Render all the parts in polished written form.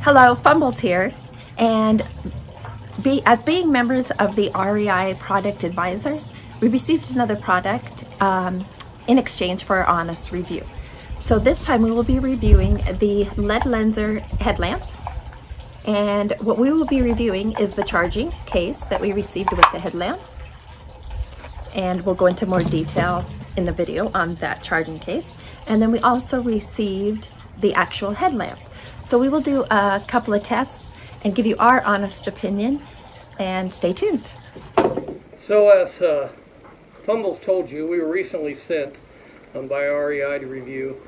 Hello, Fumbles here, and as being members of the REI product advisors, we received another product in exchange for our honest review. So this time we will be reviewing the Ledlenser headlamp, and what we will be reviewing is the charging case that we received with the headlamp, and we'll go into more detail in the video on that charging case. And then we also received the actual headlamp. So we will do a couple of tests and give you our honest opinion, and stay tuned. So as Fumbles told you, we were recently sent by REI to review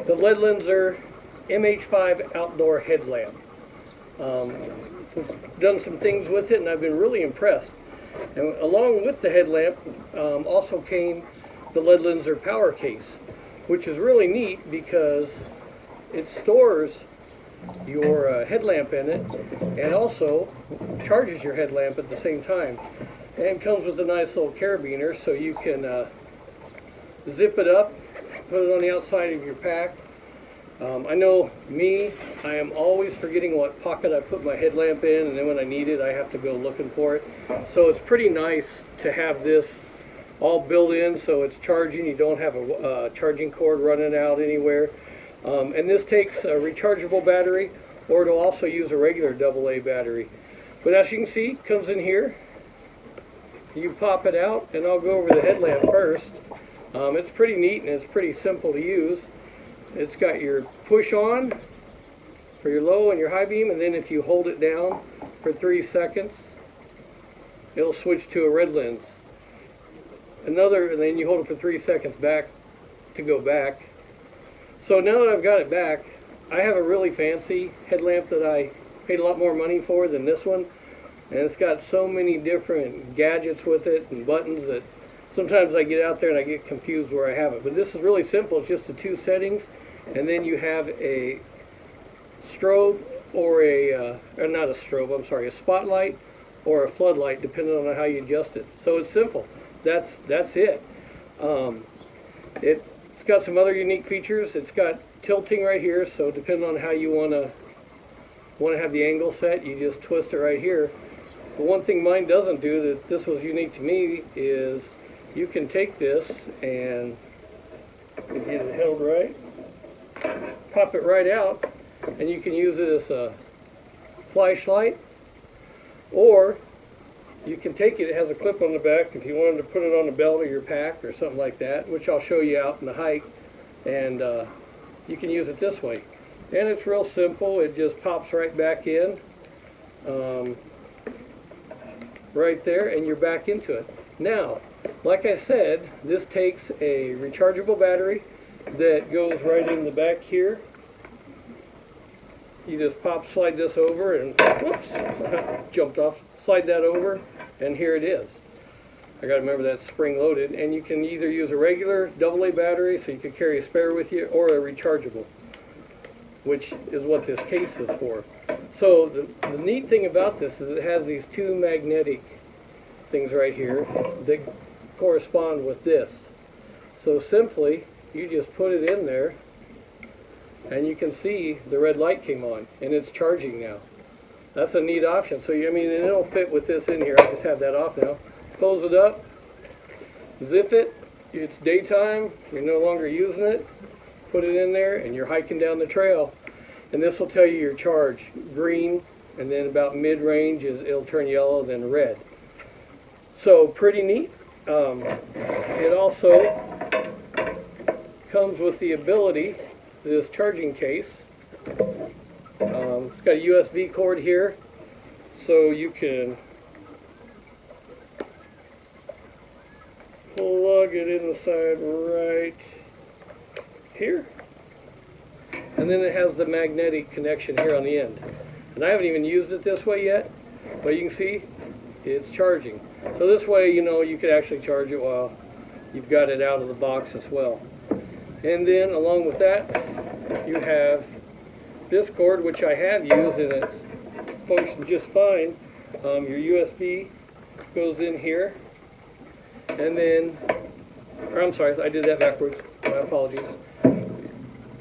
the Ledlenser MH5 outdoor headlamp. So done some things with it, and I've been really impressed. And along with the headlamp also came the Ledlenser Powercase, which is really neat because it stores your headlamp in it and also charges your headlamp at the same time, and comes with a nice little carabiner so you can zip it up, put it on the outside of your pack. I know me, I am always forgetting what pocket I put my headlamp in, and then when I need it I have to go looking for it. So it's pretty nice to have this all built in so it's charging. You don't have a charging cord running out anywhere. And this takes a rechargeable battery, or it'll also use a regular AA battery. But as you can see, it comes in here. You pop it out, and I'll go over the headlamp first. It's pretty neat and it's pretty simple to use. It's got your push on for your low and your high beam, and then if you hold it down for 3 seconds, it'll switch to a red lens. And then you hold it for 3 seconds back to go back. So now that I've got it back, I have a really fancy headlamp that I paid a lot more money for than this one. And it's got so many different gadgets with it and buttons that sometimes I get out there and I get confused where I have it. But this is really simple. It's just the 2 settings, and then you have a strobe or not a strobe, I'm sorry, a spotlight or a floodlight, depending on how you adjust it. So it's simple. That's it. It's got some other unique features. It's got tilting right here, so depending on how you want to have the angle set, you just twist it right here. But one thing mine doesn't do that this was unique to me is you can take this and get it held right, pop it right out, and you can use it as a flashlight, or you can take it, it has a clip on the back if you wanted to put it on the belt of your pack or something like that, which I'll show you out in the hike, and you can use it this way. And it's real simple. It just pops right back in, right there, and you're back into it. Now, like I said, this takes a rechargeable battery that goes right in the back here. You just slide this over, and whoops, jumped off. Slide that over, and here it is. I got to remember that's spring loaded, and you can either use a regular AA battery, so you can carry a spare with you, or a rechargeable, which is what this case is for. So the neat thing about this is it has these 2 magnetic things right here that correspond with this. So simply, you just put it in there, and you can see the red light came on, and it's charging now. That's a neat option. So I mean, it'll fit with this in here. I just have that off now. Close it up, zip it. It's daytime. You're no longer using it. Put it in there, and you're hiking down the trail. And this will tell you your charge. Green, and then about mid-range it'll turn yellow, then red. So pretty neat. It also comes with the ability, this charging case. It's got a USB cord here, so you can plug it in the side right here. And then it has the magnetic connection here on the end. And I haven't even used it this way yet, but you can see it's charging. So this way, you know, you could actually charge it while you've got it out of the box as well. And then along with that, you have this cord, which I have used, and it's functioned just fine. Your USB goes in here, and then, or I'm sorry, I did that backwards. My apologies.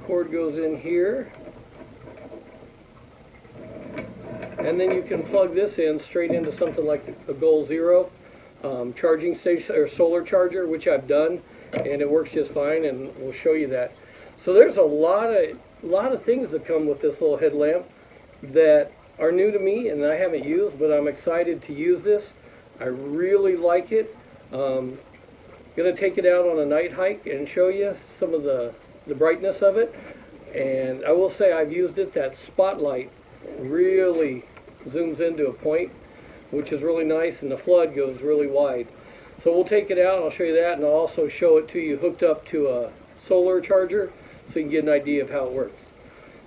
Cord goes in here, and then you can plug this in straight into something like a Goal Zero charging station or solar charger, which I've done, and it works just fine, and we'll show you that. So there's a lot of things that come with this little headlamp that are new to me and I haven't used, but I'm excited to use this. I really like it. Gonna take it out on a night hike and show you some of the brightness of it. And I will say I've used it. That spotlight really zooms into a point, which is really nice, and the flood goes really wide. So we'll take it out and I'll show you that, and I'll also show it to you hooked up to a solar charger so you can get an idea of how it works.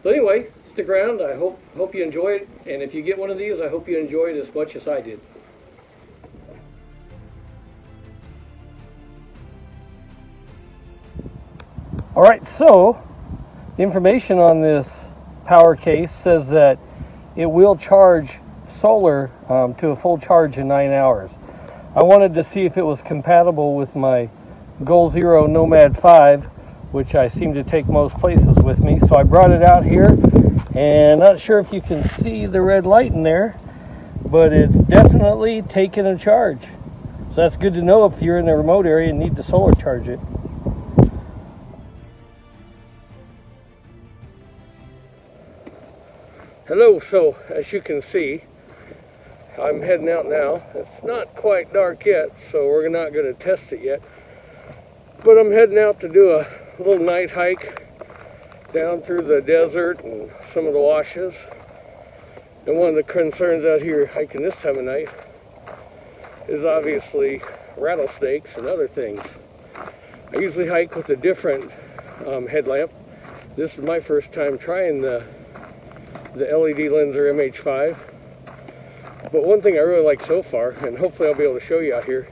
So anyway, stick around. I hope you enjoy it, and if you get one of these, I hope you enjoy it as much as I did. Alright, so the information on this Powercase says that it will charge solar to a full charge in 9 hours. I wanted to see if it was compatible with my Goal Zero Nomad 5, which I seem to take most places with me. So I brought it out here, and not sure if you can see the red light in there, but it's definitely taking a charge. So that's good to know if you're in a remote area and need to solar charge it. Hello, so as you can see, I'm heading out now. It's not quite dark yet, so we're not going to test it yet. But I'm heading out to do a little night hike down through the desert and some of the washes. And one of the concerns out here hiking this time of night is obviously rattlesnakes and other things. I usually hike with a different headlamp. This is my first time trying the Ledlenser MH5. But one thing I really like so far, and hopefully I'll be able to show you out here,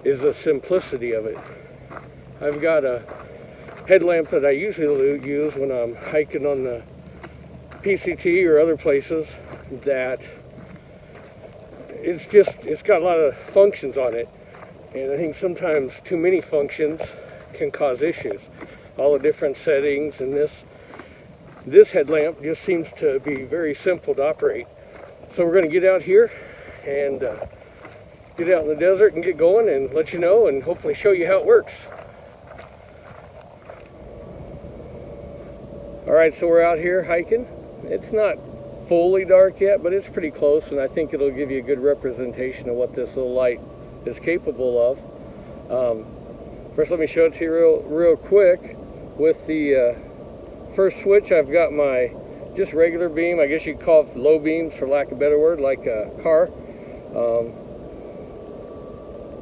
is the simplicity of it. I've got a headlamp that I usually use when I'm hiking on the PCT or other places that it's got a lot of functions on it, and I think sometimes too many functions can cause issues. All the different settings, and this headlamp just seems to be very simple to operate. So we're going to get out here and get out in the desert and get going and let you know and hopefully show you how it works. Alright, so we're out here hiking. It's not fully dark yet, but it's pretty close, and I think it'll give you a good representation of what this little light is capable of. First, let me show it to you real quick. With the first switch, I've got my just regular beam. I guess you could call it low beams for lack of a better word, like a car.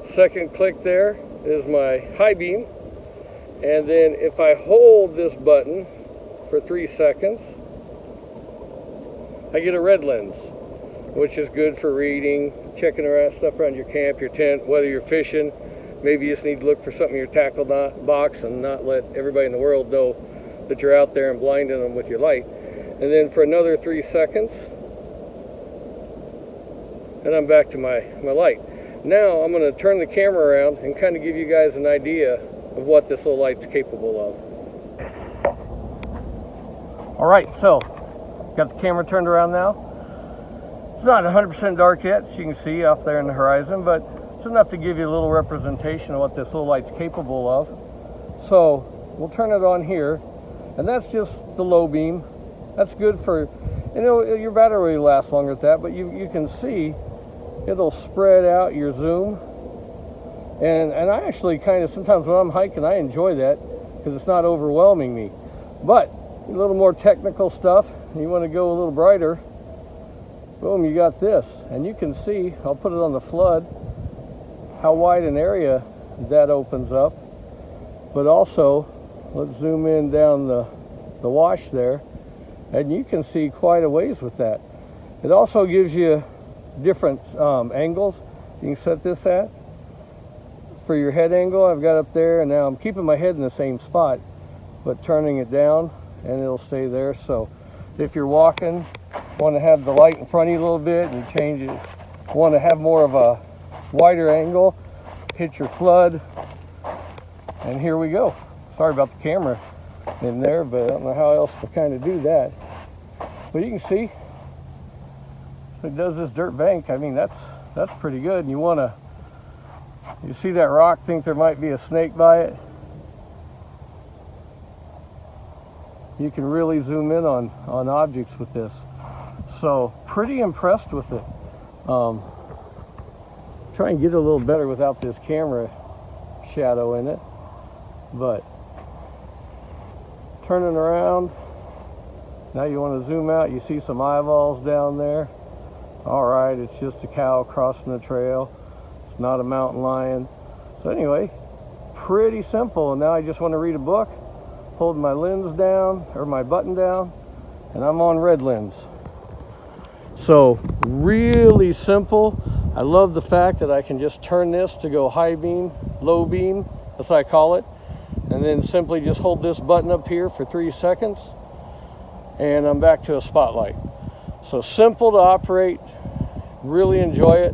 Second click there is my high beam, and then if I hold this button for 3 seconds, I get a red lens, which is good for reading, checking around stuff around your camp, your tent, whether you're fishing. Maybe you just need to look for something in your tackle box and not let everybody in the world know that you're out there and blinding them with your light. And then for another 3 seconds, and I'm back to my light. Now I'm going to turn the camera around and kind of give you guys an idea of what this little light's capable of. Alright, so got the camera turned around now. It's not 100% dark yet, as you can see off there in the horizon, but it's enough to give you a little representation of what this little light's capable of. So we'll turn it on here, and that's just the low beam. That's good for, you know, your battery will last longer at that, but you can see it'll spread out your zoom. And I actually kind of, sometimes when I'm hiking, I enjoy that because it's not overwhelming me. But a little more technical stuff, you want to go a little brighter, boom, you got this. And you can see, I'll put it on the flood, how wide an area that opens up. But also, let's zoom in down the wash there, and you can see quite a ways with that. It also gives you different angles you can set this at. For your head angle, I've got up there, and now I'm keeping my head in the same spot, but turning it down, and it'll stay there. So if you're walking, want to have the light in front of you a little bit and change it, want to have more of a wider angle, hit your flood, and here we go. Sorry about the camera in there, but I don't know how else to kind of do that. But you can see, It does this dirt bank. I mean, that's pretty good. And you see that rock, think there might be a snake by it. You can really zoom in on objects with this. So pretty impressed with it. Try and get a little better without this camera shadow in it. But turning around, now you want to zoom out, you see some eyeballs down there. All right, it's just a cow crossing the trail. It's not a mountain lion. So anyway, pretty simple. And now I just want to read a book, holding my lens down, or my button down, and I'm on red lens. So really simple. I love the fact that I can just turn this to go high beam, low beam, as I call it, and then simply just hold this button up here for 3 seconds, and I'm back to a spotlight. So simple to operate, really enjoy it.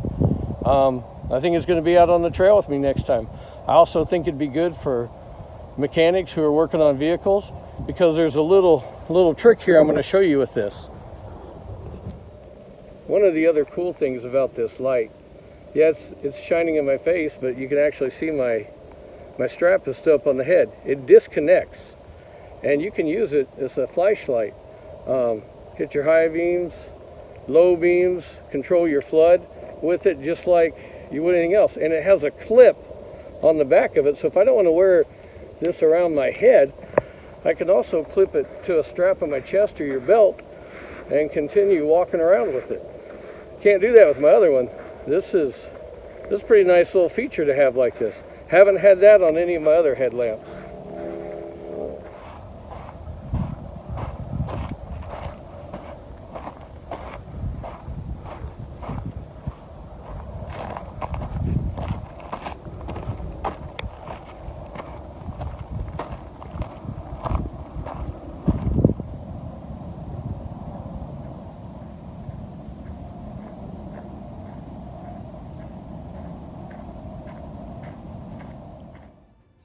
I think it's going to be out on the trail with me next time. I also think it'd be good for mechanics who are working on vehicles, because there's a little trick here I'm going to show you with this. One of the other cool things about this light, yeah, it's shining in my face, but you can actually see my strap is still up on the head. It disconnects, and you can use it as a flashlight. Hit your high beams, low beams, control your flood with it just like you would anything else. And it has a clip on the back of it, so if I don't want to wear this around my head, I can also clip it to a strap on my chest or your belt and continue walking around with it. Can't do that with my other one. This is a pretty nice little feature to have like this. Haven't had that on any of my other headlamps.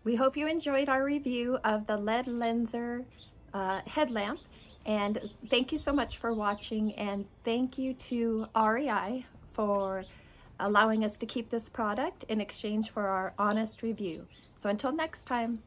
We hope you enjoyed our review of the Ledlenser headlamp, and thank you so much for watching, and thank you to REI for allowing us to keep this product in exchange for our honest review. So until next time.